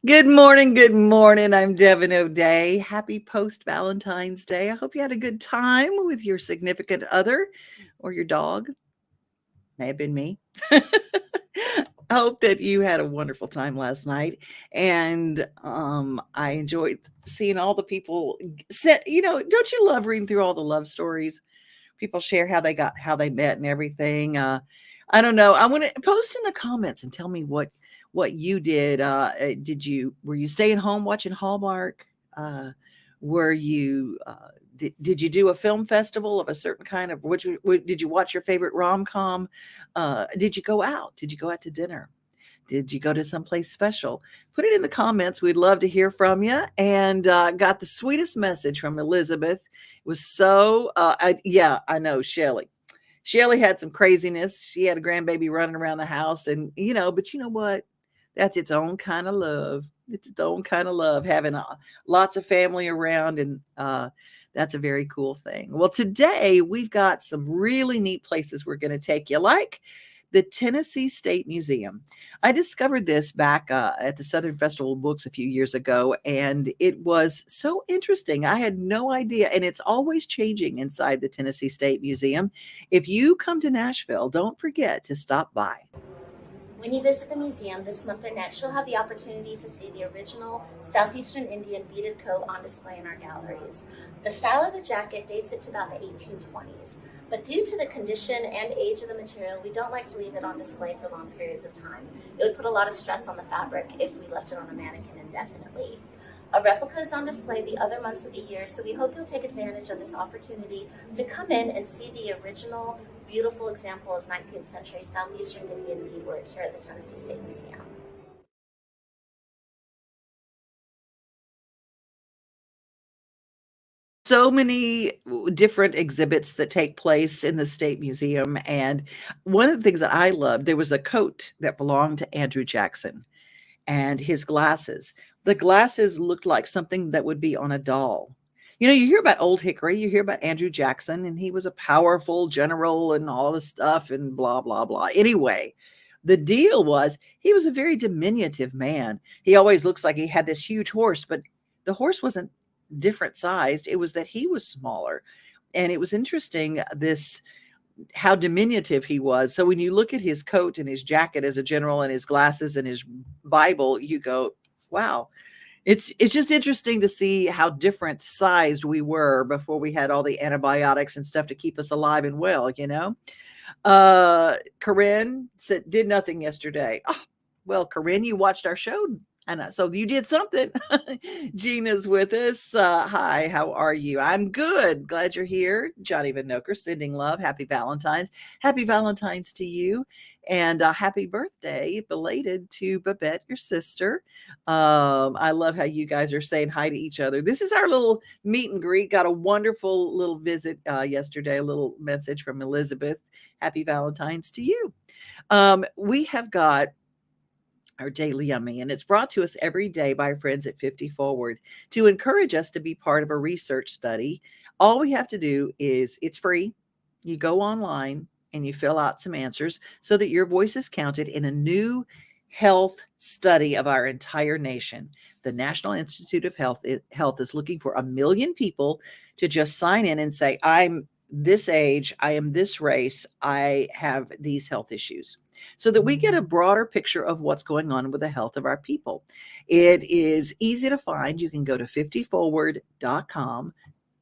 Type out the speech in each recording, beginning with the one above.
Good morning. Good morning. I'm Devin O'Day. Happy post Valentine's Day. I hope you had a good time with your significant other or your dog. May have been me. I hope that you had a wonderful time last night. And I enjoyed seeing all the people don't you love reading through all the love stories? People share how they met and everything. I don't know. I want to post in the comments and tell me what you did. Were you staying home watching Hallmark? Were you did you do a film festival of a certain kind of? Did you watch your favorite rom com? Did you go out? Did you go out to dinner? Did you go to someplace special? Put it in the comments. We'd love to hear from you. And got the sweetest message from Elizabeth. It was so, I know, Shelly. Shelly had some craziness. She had a grandbaby running around the house. And, but you know what? That's its own kind of love. It's its own kind of love, having lots of family around. And that's a very cool thing. Well, today we've got some really neat places we're going to take you, like the Tennessee State Museum. I discovered this back at the Southern Festival of Books a few years ago, and it was so interesting. I had no idea, and it's always changing inside the Tennessee State Museum. If you come to Nashville, don't forget to stop by. When you visit the museum this month or next, you'll have the opportunity to see the original Southeastern Indian beaded coat on display in our galleries. The style of the jacket dates it to about the 1820s, but due to the condition and age of the material, we don't like to leave it on display for long periods of time. It would put a lot of stress on the fabric if we left it on a mannequin indefinitely. A replica is on display the other months of the year, so we hope you'll take advantage of this opportunity to come in and see the original, beautiful example of 19th century Southeastern Indian beadwork here at the Tennessee State Museum. So many different exhibits that take place in the State Museum. And one of the things that I loved, there was a coat that belonged to Andrew Jackson and his glasses. The glasses looked like something that would be on a doll. You hear about Old Hickory, you hear about Andrew Jackson, and he was a powerful general and all this stuff and blah, blah, blah. Anyway, the deal was he was a very diminutive man. He always looks like he had this huge horse, but the horse wasn't different sized. It was that he was smaller. And it was interesting, how diminutive he was. So when you look at his coat and his jacket as a general and his glasses and his Bible, you go, wow. It's just interesting to see how different sized we were before we had all the antibiotics and stuff to keep us alive and well, Corinne did nothing yesterday. Oh, well, Corinne, you watched our show. And so you did something. Gina's with us. Hi, how are you? I'm good. Glad you're here. Johnny Van Noker sending love. Happy Valentine's. Happy Valentine's to you. And happy birthday, belated, to Babette, your sister. I love how you guys are saying hi to each other. This is our little meet and greet. Got a wonderful little visit yesterday, a little message from Elizabeth. Happy Valentine's to you. We have got our Daily Yummy, and it's brought to us every day by our friends at 50 Forward to encourage us to be part of a research study. All we have to do is, it's free. You go online and you fill out some answers so that your voice is counted in a new health study of our entire nation. The National Institute of Health is looking for 1 million people to just sign in and say, I'm this age, I am this race, I have these health issues, so that we get a broader picture of what's going on with the health of our people. It is easy to find. You can go to 50forward.com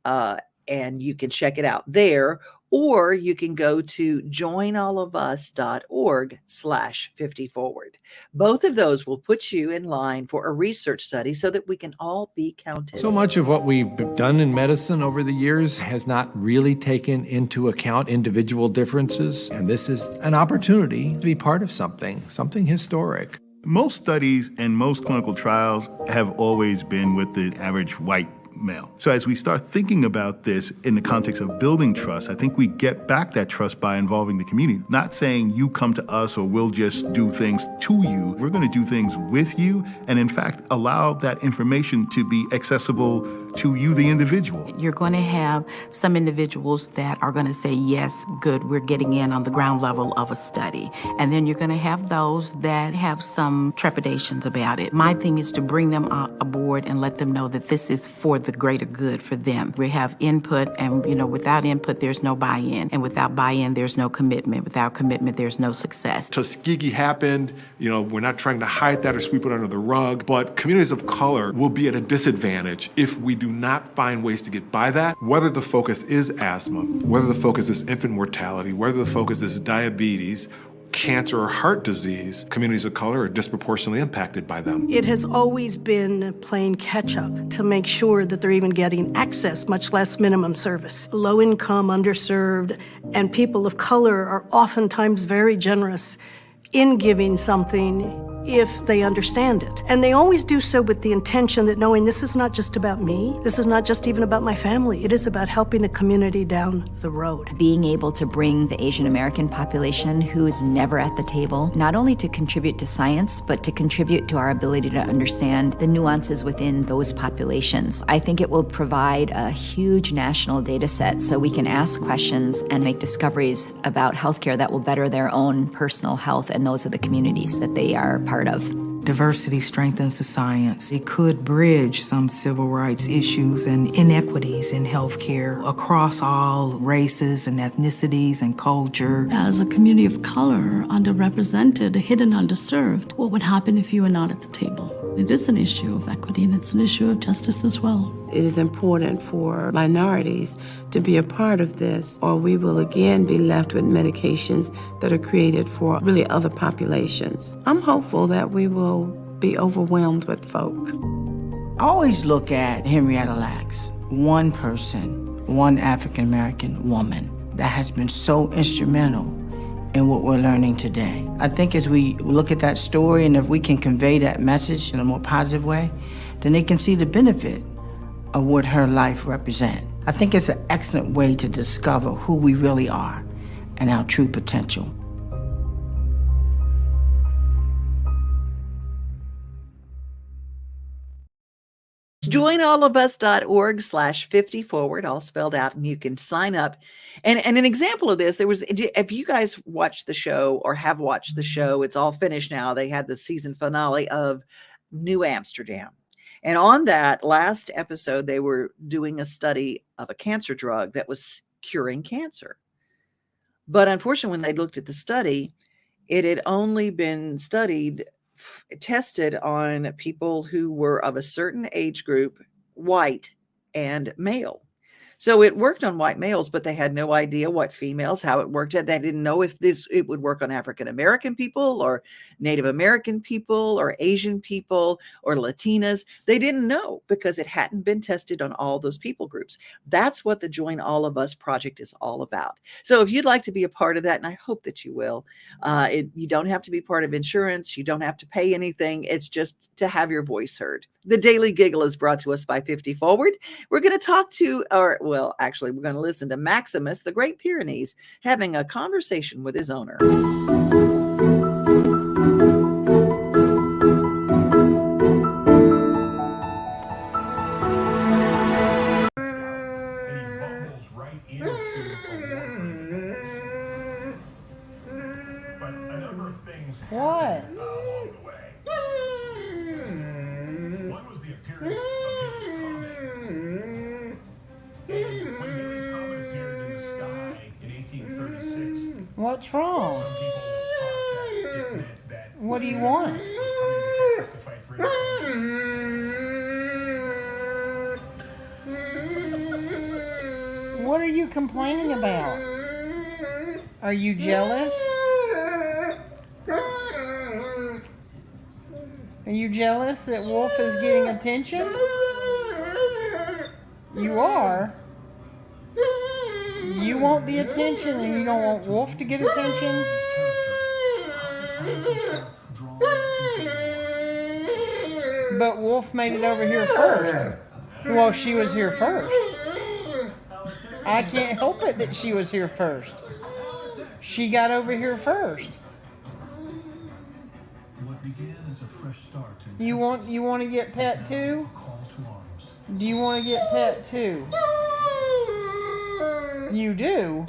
and you can check it out there, or you can go to joinallofus.org/50forward. Both of those will put you in line for a research study so that we can all be counted. So much of what we've done in medicine over the years has not really taken into account individual differences, and this is an opportunity to be part of something historic. Most studies and most clinical trials have always been with the average white male. So as we start thinking about this in the context of building trust, I think we get back that trust by involving the community. Not saying you come to us or we'll just do things to you. We're going to do things with you and, in fact, allow that information to be accessible to you, the individual. You're going to have some individuals that are going to say, yes, good, we're getting in on the ground level of a study. And then you're going to have those that have some trepidations about it. My thing is to bring them aboard and let them know that this is for the greater good for them. We have input, and without input, there's no buy-in. And without buy-in, there's no commitment. Without commitment, there's no success. Tuskegee happened. We're not trying to hide that or sweep it under the rug, but communities of color will be at a disadvantage if we do not find ways to get by that. Whether the focus is asthma, whether the focus is infant mortality, whether the focus is diabetes, cancer, or heart disease, communities of color are disproportionately impacted by them. It has always been playing catch-up to make sure that they're even getting access, much less minimum service. Low income, underserved, and people of color are oftentimes very generous in giving something if they understand it. And they always do so with the intention that knowing this is not just about me, this is not just even about my family, it is about helping the community down the road. Being able to bring the Asian American population who is never at the table, not only to contribute to science, but to contribute to our ability to understand the nuances within those populations. I think it will provide a huge national data set so we can ask questions and make discoveries about healthcare that will better their own personal health and those of the communities that they are part of. Diversity strengthens the science. It could bridge some civil rights issues and inequities in healthcare across all races and ethnicities and culture. As a community of color, underrepresented, hidden, underserved, what would happen if you were not at the table? It is an issue of equity, and it's an issue of justice as well. It is important for minorities to be a part of this, or we will again be left with medications that are created for really other populations. I'm hopeful that we will be overwhelmed with folk. I always look at Henrietta Lacks, one person, one African-American woman that has been so instrumental in what we're learning today. I think as we look at that story, and if we can convey that message in a more positive way, then they can see the benefit of what her life represents. I think it's an excellent way to discover who we really are and our true potential. joinallofus.org/50forward, all spelled out, and you can sign up. And an example of this, if you guys watched the show or have watched the show, it's all finished now. They had the season finale of New Amsterdam. And on that last episode, they were doing a study of a cancer drug that was curing cancer. But unfortunately, when they looked at the study, it had only been tested on people who were of a certain age group, white and male. So it worked on white males, but they had no idea what females, how it worked. They didn't know if it would work on African-American people or Native American people or Asian people or Latinas. They didn't know because it hadn't been tested on all those people groups. That's what the Join All of Us project is all about. So if you'd like to be a part of that, and I hope that you will, you don't have to be part of insurance. You don't have to pay anything. It's just to have your voice heard. The Daily Giggle is brought to us by 50 Forward. We're going to talk to, we're going to listen to Maximus, the Great Pyrenees, having a conversation with his owner. What? One was the appearance of his comet. And when his comet appeared in the sky, What's wrong? Some people admit that What do you want? coming to fight for What are you complaining about? Are you jealous? Are you jealous that Wolf is getting attention? You are? You want the attention and you don't want Wolf to get attention? But Wolf made it over here first. Well, she was here first. I can't help it that she was here first. She got over here first. What began as a fresh start in You want to get pet too? call to arms. Do you want to get pet too? You do?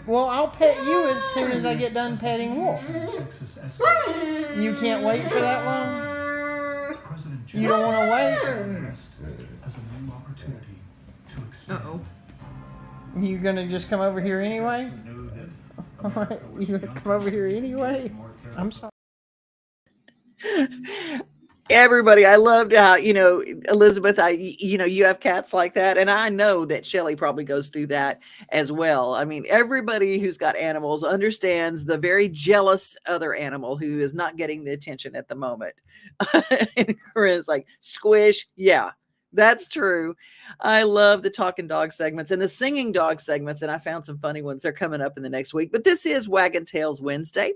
Well, I'll pet you as soon as I get done petting Wolf. Texas escalated. You can't wait for that long? President You don't want to wait? as a new opportunity to expand. You gonna just come over here anyway? You gonna come over here anyway? I'm sorry. Everybody, I loved how, Elizabeth, you have cats like that. And I know that Shelley probably goes through that as well. I mean, everybody who's got animals understands the very jealous other animal who is not getting the attention at the moment. And Corinne's like, squish. Yeah, that's true. I love the talking dog segments and the singing dog segments. And I found some funny ones. They're coming up in the next week. But this is Waggin Tails Wednesday.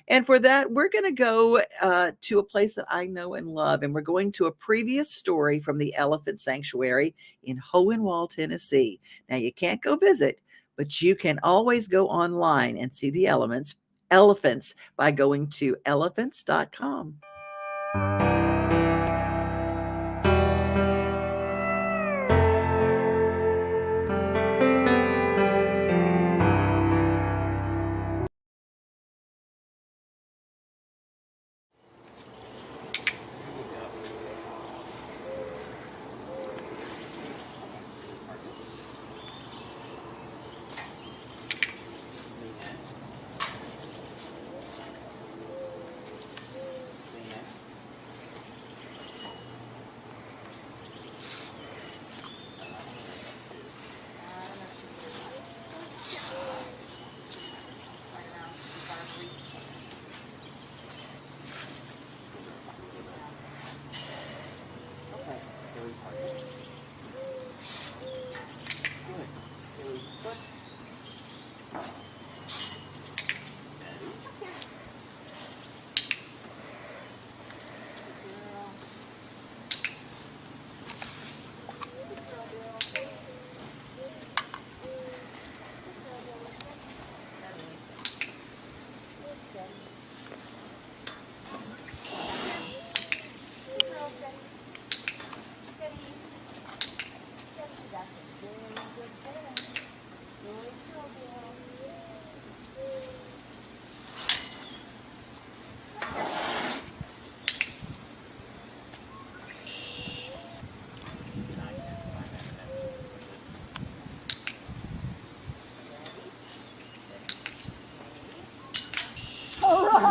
And for that, we're going to go to a place that I know and love. And we're going to a previous story from the Elephant Sanctuary in Hohenwald, Tennessee. Now, you can't go visit, but you can always go online and see the elephants by going to elephants.com.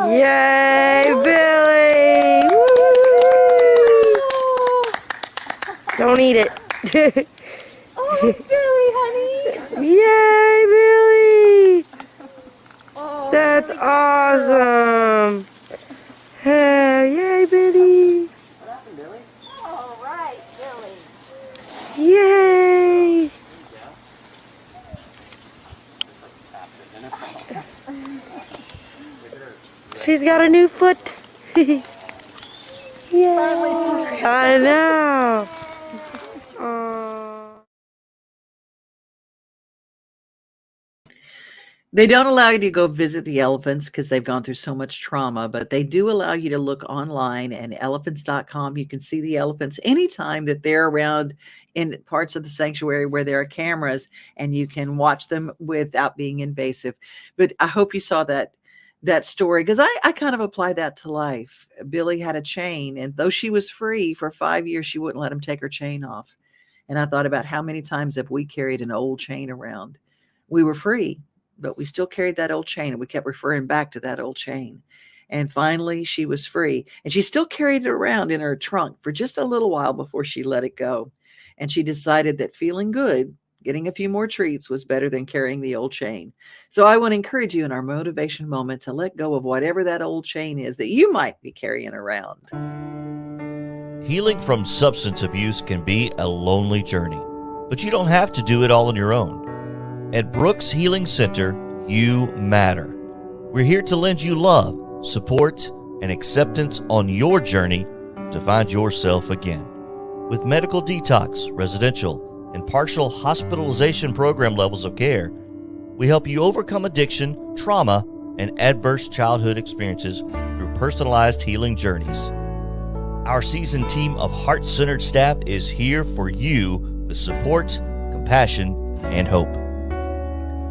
Yay, Billy! Woo! Don't eat it. Oh, Billy, honey. Yay, Billy! Oh, That's awesome. Yay, Billy! What happened, Billy? All right, Billy. Yay! She's got a new foot. Yay! I know. Aww. They don't allow you to go visit the elephants because they've gone through so much trauma, but they do allow you to look online, and elephants.com. You can see the elephants anytime that they're around in parts of the sanctuary where there are cameras, and you can watch them without being invasive. But I hope you saw that story, because I kind of apply that to life. Billy had a chain, and though she was free for 5 years, she wouldn't let him take her chain off. And I thought about how many times have we carried an old chain around. We were free, but we still carried that old chain, and we kept referring back to that old chain. And finally, she was free, and she still carried it around in her trunk for just a little while before she let it go. And she decided that feeling good, getting a few more treats, was better than carrying the old chain. So I want to encourage you in our motivation moment to let go of whatever that old chain is that you might be carrying around. Healing from substance abuse can be a lonely journey, but you don't have to do it all on your own. At Brooks Healing Center, you matter. We're here to lend you love, support, and acceptance on your journey to find yourself again. With medical detox, residential, and partial hospitalization program levels of care, we help you overcome addiction, trauma, and adverse childhood experiences through personalized healing journeys. Our seasoned team of heart-centered staff is here for you with support, compassion, and hope.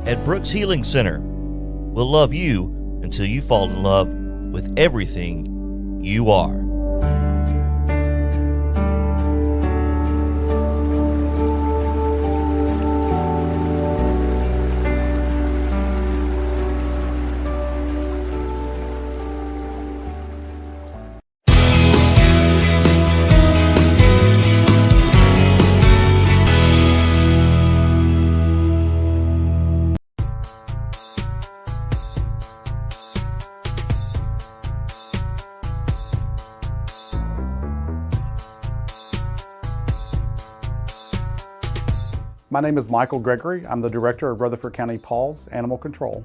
At Brooks Healing Center, we'll love you until you fall in love with everything you are. My name is Michael Gregory. I'm the director of Rutherford County PAWS Animal Control.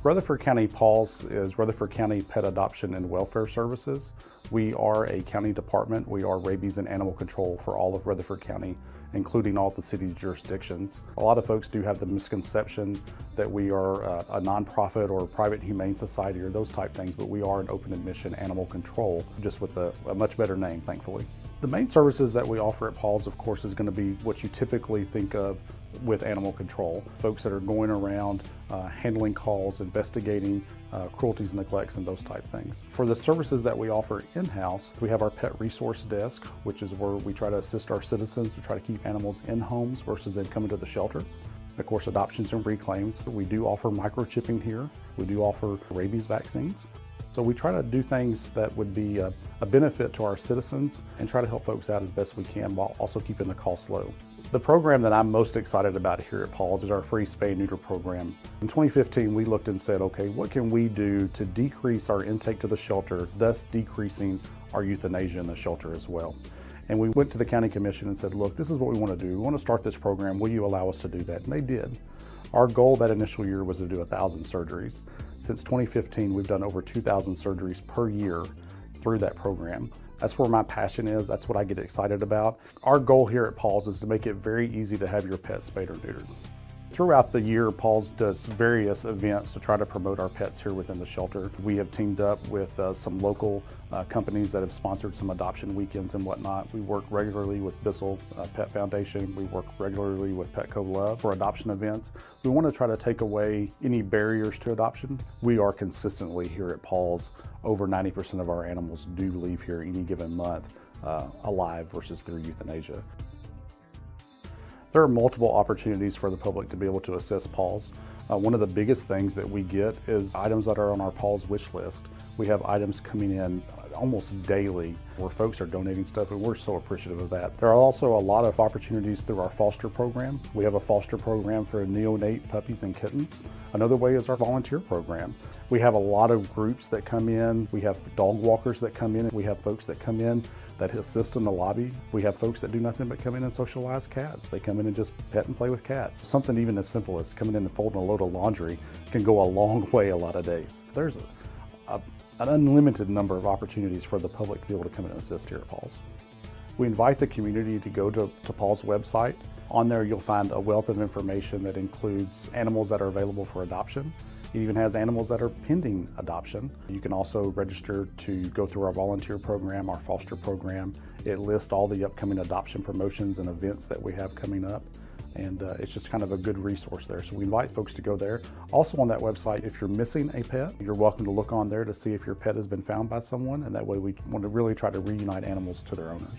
Rutherford County PAWS is Rutherford County Pet Adoption and Welfare Services. We are a county department. We are rabies and animal control for all of Rutherford County, including all the city's jurisdictions. A lot of folks do have the misconception that we are a nonprofit or a private humane society or those type things, but we are an open admission animal control, just with a much better name, thankfully. The main services that we offer at PAWS, of course, is going to be what you typically think of with animal control. Folks that are going around handling calls, investigating cruelties and neglects and those type things. For the services that we offer in-house, we have our pet resource desk, which is where we try to assist our citizens to try to keep animals in homes versus them coming to the shelter. Of course, adoptions and reclaims. We do offer microchipping here. We do offer rabies vaccines. So we try to do things that would be a benefit to our citizens and try to help folks out as best we can while also keeping the costs low. The program that I'm most excited about here at PAWS is our free spay-neuter program. In 2015, we looked and said, okay, what can we do to decrease our intake to the shelter, thus decreasing our euthanasia in the shelter as well? And we went to the county commission and said, look, this is what we want to do. We want to start this program. Will you allow us to do that? And they did. Our goal that initial year was to do 1,000 surgeries. Since 2015, we've done over 2,000 surgeries per year through that program. That's where my passion is. That's what I get excited about. Our goal here at PAWS is to make it very easy to have your pet spayed or neutered. Throughout the year, PAWS does various events to try to promote our pets here within the shelter. We have teamed up with some local companies that have sponsored some adoption weekends and whatnot. We work regularly with Bissell Pet Foundation. We work regularly with Petco Love for adoption events. We want to try to take away any barriers to adoption. We are consistently here at PAWS. Over 90% of our animals do leave here any given month alive versus through euthanasia. There are multiple opportunities for the public to be able to assist PAWS. One of the biggest things that we get is items that are on our PAWS wish list. We have items coming in almost daily where folks are donating stuff, and we're so appreciative of that. There are also a lot of opportunities through our foster program. We have a foster program for neonate puppies and kittens. Another way is our volunteer program. We have a lot of groups that come in. We have dog walkers that come in. We have folks that come in that assist in the lobby. We have folks that do nothing but come in and socialize cats. They come in and just pet and play with cats. Something even as simple as coming in and folding a load of laundry can go a long way a lot of days. There's an unlimited number of opportunities for the public to be able to come in and assist here at PAWS. We invite the community to go to PAWS website. On there you'll find a wealth of information that includes animals that are available for adoption. It even has animals that are pending adoption. You can also register to go through our volunteer program, our foster program. It lists all the upcoming adoption promotions and events that we have coming up. And it's just kind of a good resource there. So we invite folks to go there. Also on that website, if you're missing a pet, you're welcome to look on there to see if your pet has been found by someone. And that way we want to really try to reunite animals to their owners.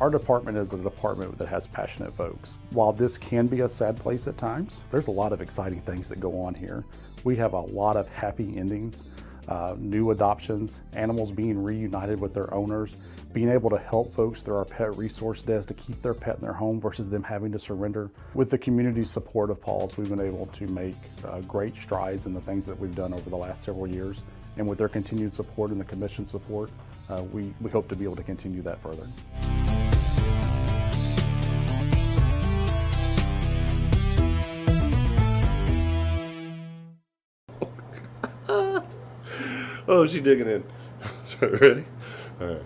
Our department is a department that has passionate folks. While this can be a sad place at times, there's a lot of exciting things that go on here. We have a lot of happy endings, new adoptions, animals being reunited with their owners, being able to help folks through our pet resource desk to keep their pet in their home versus them having to surrender. With the community support of PAWS, we've been able to make great strides in the things that we've done over the last several years. And with their continued support and the commission support, we hope to be able to continue that further. Oh, she's digging in. So, ready? All right.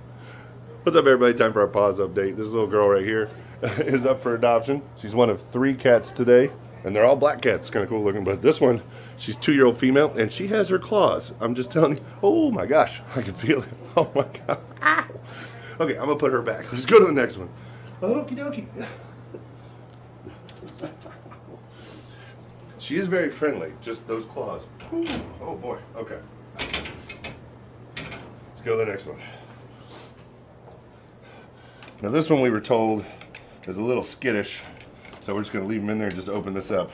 What's up, everybody? Time for our PAWS update. This little girl right here is up for adoption. She's one of 3 cats today, and they're all black cats. Kind of cool looking, but this one, she's 2-year-old female, and she has her claws. I'm just telling you. Oh my gosh, I can feel it. Oh my god. Ow. Okay, I'm gonna put her back. Let's go to the next one. Okie dokie. She is very friendly. Just those claws. Oh boy. Okay. Let's go to the next one. Now this one we were told is a little skittish, so we're just going to leave him in there and just open this up.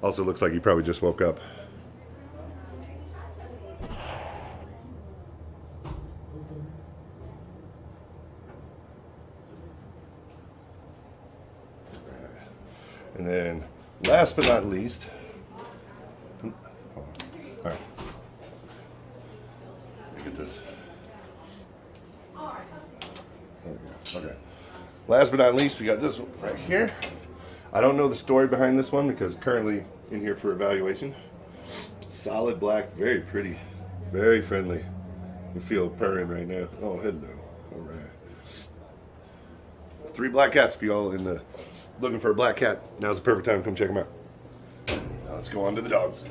Also looks like he probably just woke up. And then last but not least, all right, let me get this. Okay. Last but not least, we got this one right here. I don't know the story behind this one because currently in here for evaluation. Solid black, very pretty, very friendly. You feel purring right now. Oh, hello. All right. 3 black cats for y'all in the looking for a black cat. Now's the perfect time to come check them out. Now let's go on to the dogs.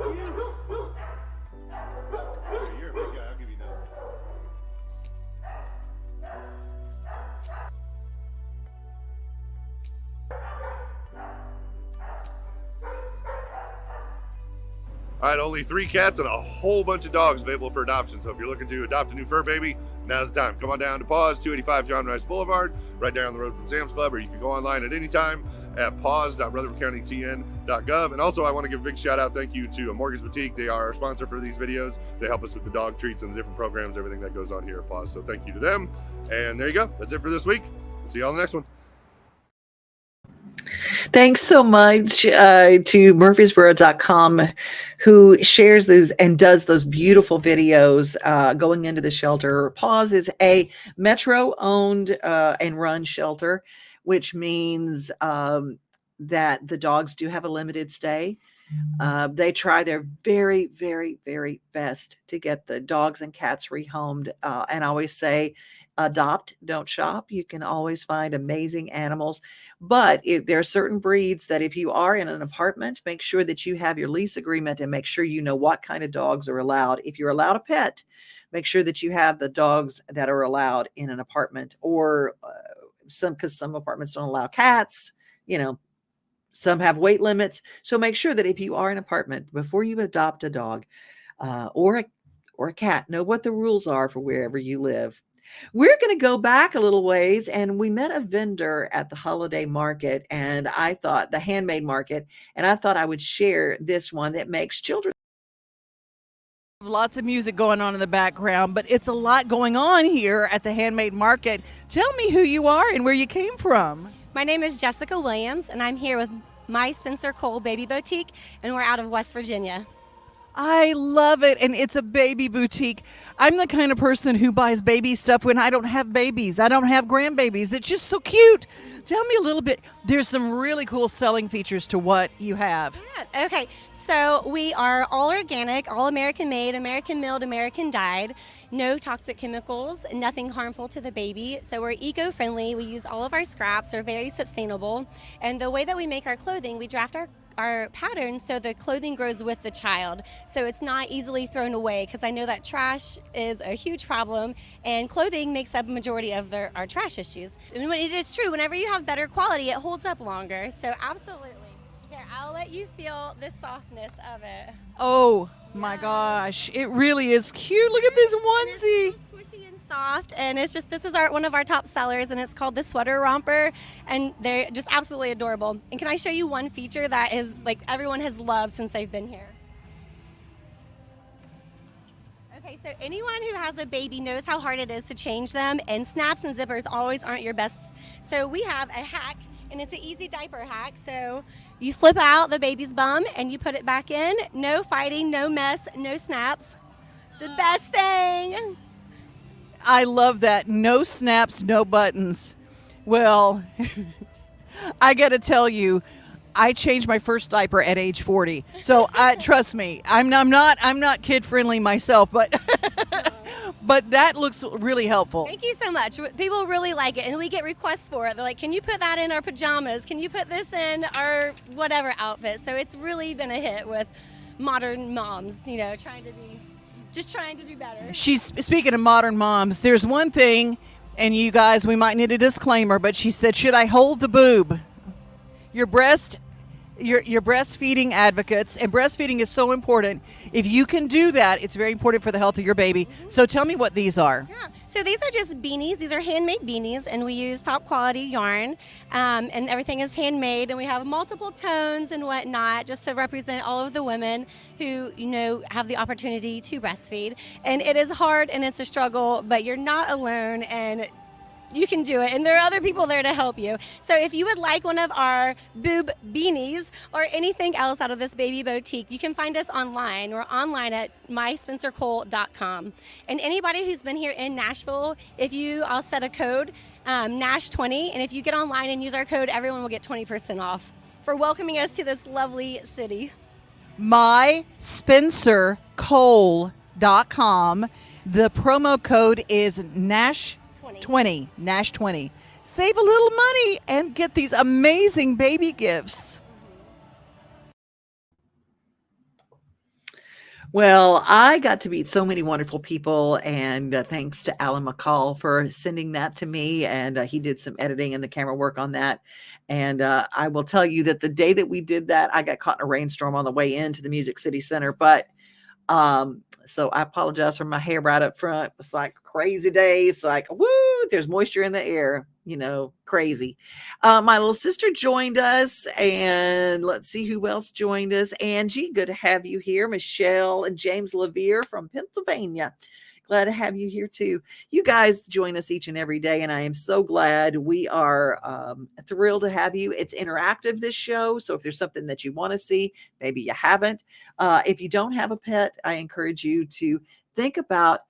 You're a big guy. I'll give you another. All right, only 3 cats and a whole bunch of dogs available for adoption. So if you're looking to adopt a new fur baby, now's the time. Come on down to PAWS, 285 John Rice Boulevard, right down the road from Sam's Club, or you can go online at any time at paws.rutherfordcountytn.gov. And also, I want to give a big shout out, thank you to Mortgage Boutique. They are our sponsor for these videos. They help us with the dog treats and the different programs, everything that goes on here at PAWS. So thank you to them. And there you go. That's it for this week. See you all in the next one. Thanks so much to Murfreesboro.com, who shares those and does those beautiful videos going into the shelter. PAWS is a Metro-owned and run shelter, which means that the dogs do have a limited stay. They try their very, very, very best to get the dogs and cats rehomed. And I always say, adopt, don't shop. You can always find amazing animals. But if there are certain breeds that if you are in an apartment, make sure that you have your lease agreement and make sure you know what kind of dogs are allowed. If you're allowed a pet, make sure that you have the dogs that are allowed in an apartment, or because some apartments don't allow cats, some have weight limits. So make sure that if you are in an apartment, before you adopt a dog or a cat, know what the rules are for wherever you live. We're going to go back a little ways, and we met a vendor at the holiday market, and I thought the handmade market, and I thought I would share this one that makes children. Lots of music going on in the background, but it's a lot going on here at the handmade market. Tell me who you are and where you came from. My name is Jessica Williams, and I'm here with my Spencer Cole Baby Boutique, and we're out of West Virginia. I love it, and it's a baby boutique. I'm the kind of person who buys baby stuff when I don't have babies. I don't have grandbabies. It's just so cute. Tell me a little bit. There's some really cool selling features to what you have. Yeah, okay, so we are all organic, all American made, American milled, American dyed, no toxic chemicals, nothing harmful to the baby. So we're eco-friendly. We use all of our scraps. We're very sustainable. And the way that we make our clothing, we draft our patterns so the clothing grows with the child, so it's not easily thrown away, because I know that trash is a huge problem and clothing makes up a majority of our trash issues. And it is true, whenever you have better quality, it holds up longer. So absolutely. Here, I'll let you feel the softness of it. Oh my gosh, it really is cute. Look at this onesie. Soft, and it's just, this is one of our top sellers, and it's called the Sweater Romper, and they're just absolutely adorable. And can I show you one feature that is like everyone has loved since they've been here? Okay, so anyone who has a baby knows how hard it is to change them, and snaps and zippers always aren't your best. So we have a hack, and it's an easy diaper hack. So you flip out the baby's bum and you put it back in. No fighting, no mess, no snaps. The best thing. I love that. No snaps, no buttons. Well, I got to tell you, I changed my first diaper at age 40. So trust me, I'm not kid friendly myself, but but that looks really helpful. Thank you so much. People really like it, and we get requests for it. They're like, "Can you put that in our pajamas? Can you put this in our whatever outfit?" So it's really been a hit with modern moms, trying to do better. She's speaking of modern moms. There's one thing, and you guys, we might need a disclaimer, but she said, should I hold the boob? Your breastfeeding advocates, and breastfeeding is so important. If you can do that, it's very important for the health of your baby. So tell me what these are. Yeah. So these are just beanies. These are handmade beanies, and we use top quality yarn, and everything is handmade, and we have multiple tones and whatnot just to represent all of the women who, have the opportunity to breastfeed. And it is hard and it's a struggle, but you're not alone, and you can do it, and there are other people there to help you. So if you would like one of our boob beanies or anything else out of this baby boutique, you can find us online. We're online at myspencercole.com. And anybody who's been here in Nashville, I'll set a code, NASH20, and if you get online and use our code, everyone will get 20% off for welcoming us to this lovely city. myspencercole.com. The promo code is NASH20. NASH20. Save a little money and get these amazing baby gifts. Well, I got to meet so many wonderful people, and thanks to Alan McCall for sending that to me. And he did some editing and the camera work on that. And I will tell you that the day that we did that, I got caught in a rainstorm on the way into the Music City Center. But so I apologize for my hair right up front. It's like a crazy day. It's like, woo, there's moisture in the air, crazy. My little sister joined us, and let's see who else joined us. Angie, good to have you here. Michelle and James Levere from Pennsylvania. Glad to have you here too. You guys join us each and every day, and I am so glad. We are thrilled to have you. It's interactive, this show. So if there's something that you want to see, maybe you haven't. If you don't have a pet, I encourage you to think about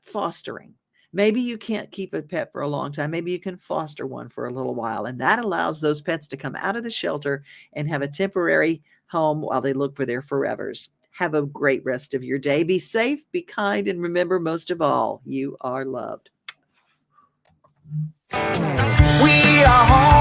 fostering. Maybe you can't keep a pet for a long time. Maybe you can foster one for a little while. And that allows those pets to come out of the shelter and have a temporary home while they look for their forevers. Have a great rest of your day. Be safe, be kind, and remember, most of all, you are loved. We are home.